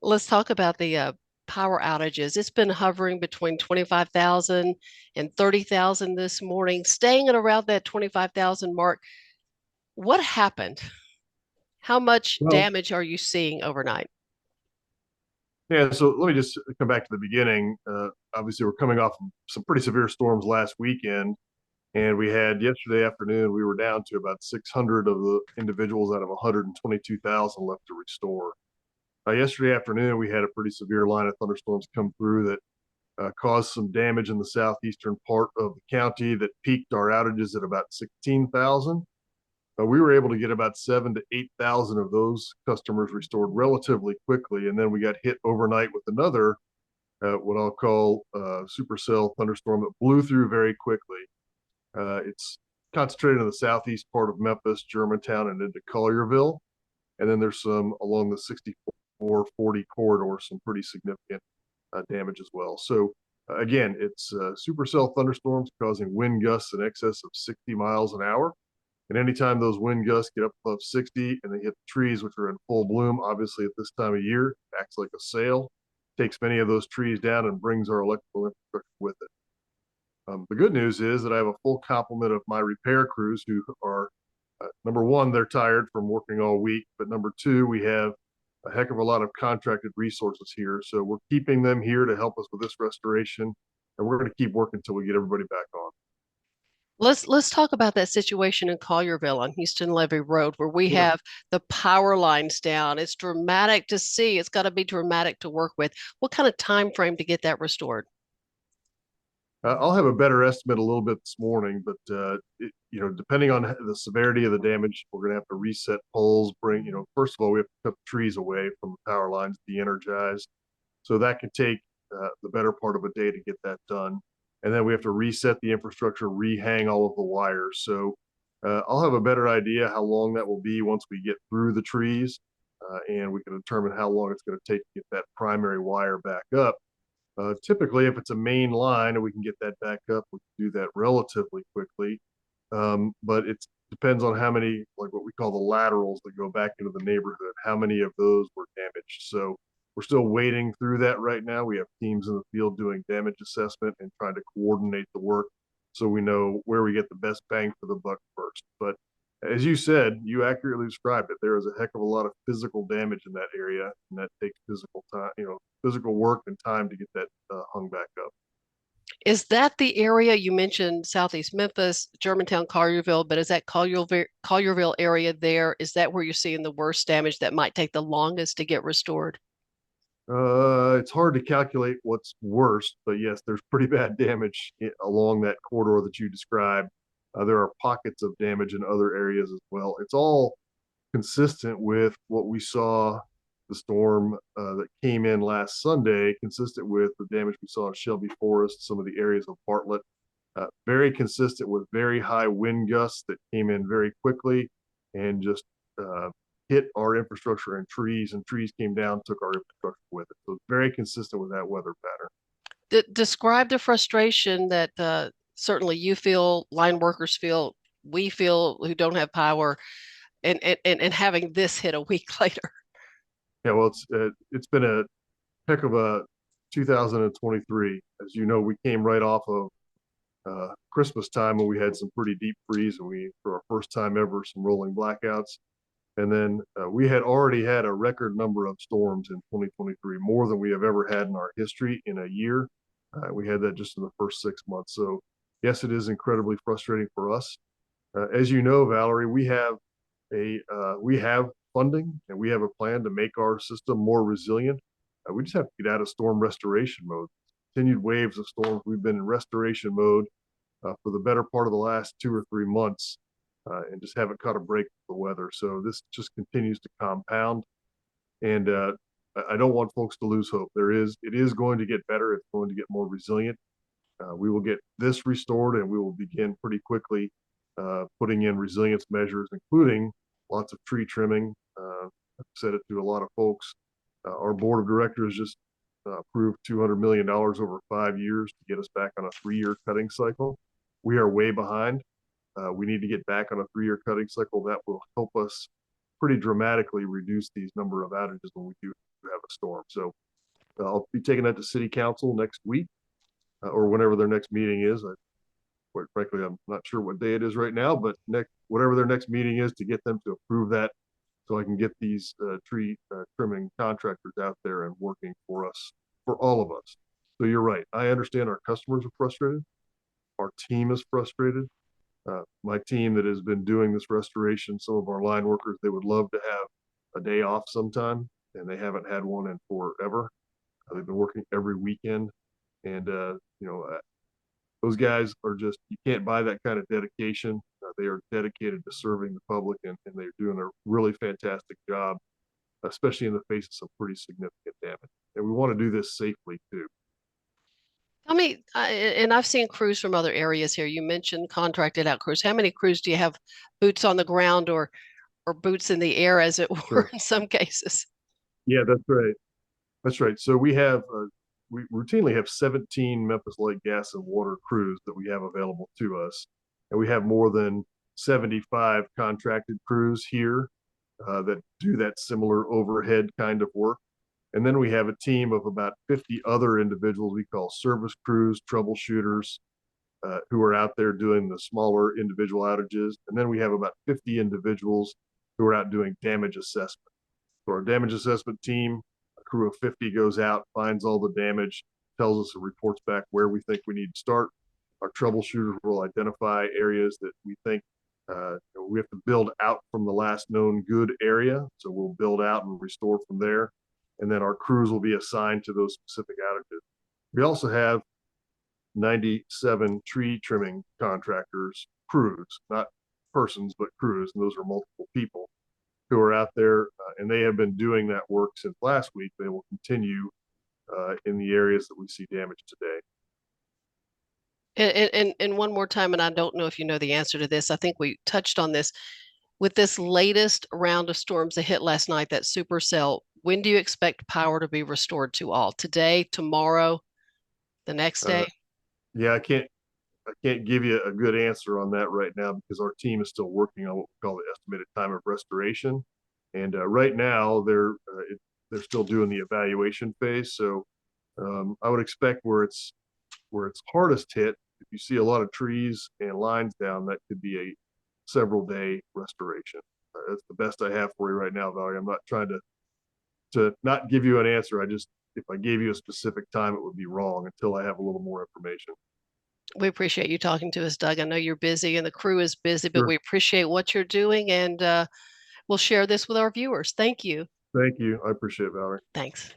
Let's talk about the power outages. It's been hovering between 25,000 and 30,000 this morning, staying at around that 25,000 mark. What happened? How much Well, damage are you seeing overnight? yeah, so let me just come back to the beginning. Obviously, we're coming off some pretty severe storms last weekend, and we had yesterday afternoon, we were down to about 600 of the individuals out of 122,000 left to restore. Yesterday afternoon, we had a pretty severe line of thunderstorms come through that caused some damage in the southeastern part of the county that peaked our outages at about 16,000. We were able to get about 7 to 8,000 of those customers restored relatively quickly, and then we got hit overnight with another what I'll call supercell thunderstorm that blew through very quickly. It's concentrated in the southeast part of Memphis, Germantown, and into Collierville, and then there's some along the 6440 corridor, some pretty significant damage as well. So again, it's supercell thunderstorms causing wind gusts in excess of 60 miles an hour. And anytime those wind gusts get up above 60 and they hit the trees, which are in full bloom, obviously at this time of year, it acts like a sail, takes many of those trees down and brings our electrical infrastructure with it. The good news is that I have a full complement of my repair crews who are, number one, they're tired from working all week, but number two, we have a heck of a lot of contracted resources here. So we're keeping them here to help us with this restoration, and we're going to keep working until we get everybody back on. Let's talk about that situation in Collierville on Houston Levee Road where we Sure. have the power lines down. It's dramatic to see. It's got to be dramatic to work with. What kind of time frame to get that restored? I'll have a better estimate a little bit this morning, but depending on the severity of the damage, we're going to have to reset poles. First of all, we have to cut the trees away from the power lines, de-energized. So that can take the better part of a day to get that done. And then we have to reset the infrastructure, rehang all of the wires. So I'll have a better idea how long that will be once we get through the trees, and we can determine how long it's going to take to get that primary wire back up. Typically, if it's a main line and we can get that back up, we can do that relatively quickly. But it depends on how many, like what we call the laterals that go back into the neighborhood, how many of those were damaged. So we're still wading through that right now. We have teams in the field doing damage assessment and trying to coordinate the work so we know where we get the best bang for the buck first. But as you said, you accurately described it. There is a heck of a lot of physical damage in that area, and that takes physical time, physical work and time to get that hung back up. Is that the area you mentioned, Southeast Memphis, Germantown, Collierville, but is that Collierville area there? Is that where you're seeing the worst damage that might take the longest to get restored? It's hard to calculate what's worst, but yes, there's pretty bad damage along that corridor that you described. There are pockets of damage in other areas as well. It's all consistent with what we saw the storm that came in last Sunday, consistent with the damage we saw in Shelby Forest, some of the areas of Bartlett, very consistent with very high wind gusts that came in very quickly and just uh, hit our infrastructure and trees came down, took our infrastructure with it. So it's very consistent with that weather pattern. Describe the frustration that certainly you feel, line workers feel, we feel who don't have power, and having this hit a week later. Yeah, well, it's been a heck of a 2023. As you know, we came right off of Christmas time when we had some pretty deep freeze and we, for our first time ever, some rolling blackouts. And then we had already had a record number of storms in 2023, more than we have ever had in our history in a year. We had that just in the first 6 months. So, yes, it is incredibly frustrating for us. As you know, Valerie, we have funding and we have a plan to make our system more resilient. We just have to get out of storm restoration mode. Continued waves of storms, we've been in restoration mode for the better part of the last 2 or 3 months, and just haven't caught a break with the weather. So this just continues to compound, and I don't want folks to lose hope. It is going to get better. It's going to get more resilient. We will get this restored, and we will begin pretty quickly putting in resilience measures, including lots of tree trimming. I've said it to a lot of folks. Our board of directors just approved $200 million over 5 years to get us back on a 3 year cutting cycle. We are way behind. We need to get back on a 3 year cutting cycle that will help us pretty dramatically reduce these number of outages when we do have a storm. So I'll be taking that to city council next week or whenever their next meeting is. Quite frankly, I'm not sure what day it is right now, but whatever their next meeting is, to get them to approve that so I can get these tree trimming contractors out there and working for us, for all of us. So you're right. I understand our customers are frustrated. Our team is frustrated. My team that has been doing this restoration, some of our line workers, they would love to have a day off sometime, and they haven't had one in forever. They've been working every weekend, and those guys are just, you can't buy that kind of dedication. They are dedicated to serving the public, and they're doing a really fantastic job, especially in the face of some pretty significant damage. And we want to do this safely too. Tell me, and I've seen crews from other areas here. You mentioned contracted out crews. How many crews do you have boots on the ground or boots in the air, as it were, Sure. in some cases? Yeah, that's right. That's right. So we routinely have 17 Memphis Light Gas and Water crews that we have available to us, and we have more than 75 contracted crews here that do that similar overhead kind of work. And then we have a team of about 50 other individuals we call service crews, troubleshooters, who are out there doing the smaller individual outages. And then we have about 50 individuals who are out doing damage assessment. So our damage assessment team, a crew of 50 goes out, finds all the damage, tells us and reports back where we think we need to start. Our troubleshooters will identify areas that we think we have to build out from the last known good area. So we'll build out and restore from there. And then our crews will be assigned to those specific outages. We also have 97 tree trimming contractors, crews, not persons, but crews. And those are multiple people who are out there, and they have been doing that work since last week. They will continue in the areas that we see damage today. And one more time, and I don't know if you know the answer to this. I think we touched on this with this latest round of storms that hit last night, that supercell. When do you expect power to be restored to all? Today, tomorrow, the next Uh, day? yeah, I can't give you a good answer on that right now because our team is still working on what we call the estimated time of restoration, and right now they're still doing the evaluation phase. So I would expect where it's hardest hit, if you see a lot of trees and lines down, that could be a several day restoration. That's the best I have for you right now, Valerie. I'm not trying to not give you an answer. I just, if I gave you a specific time, it would be wrong until I have a little more information. We appreciate you talking to us, Doug. I know you're busy and the crew is busy, but Sure. we appreciate what you're doing, and we'll share this with our viewers. Thank you. Thank you. I appreciate it, Valerie. Thanks.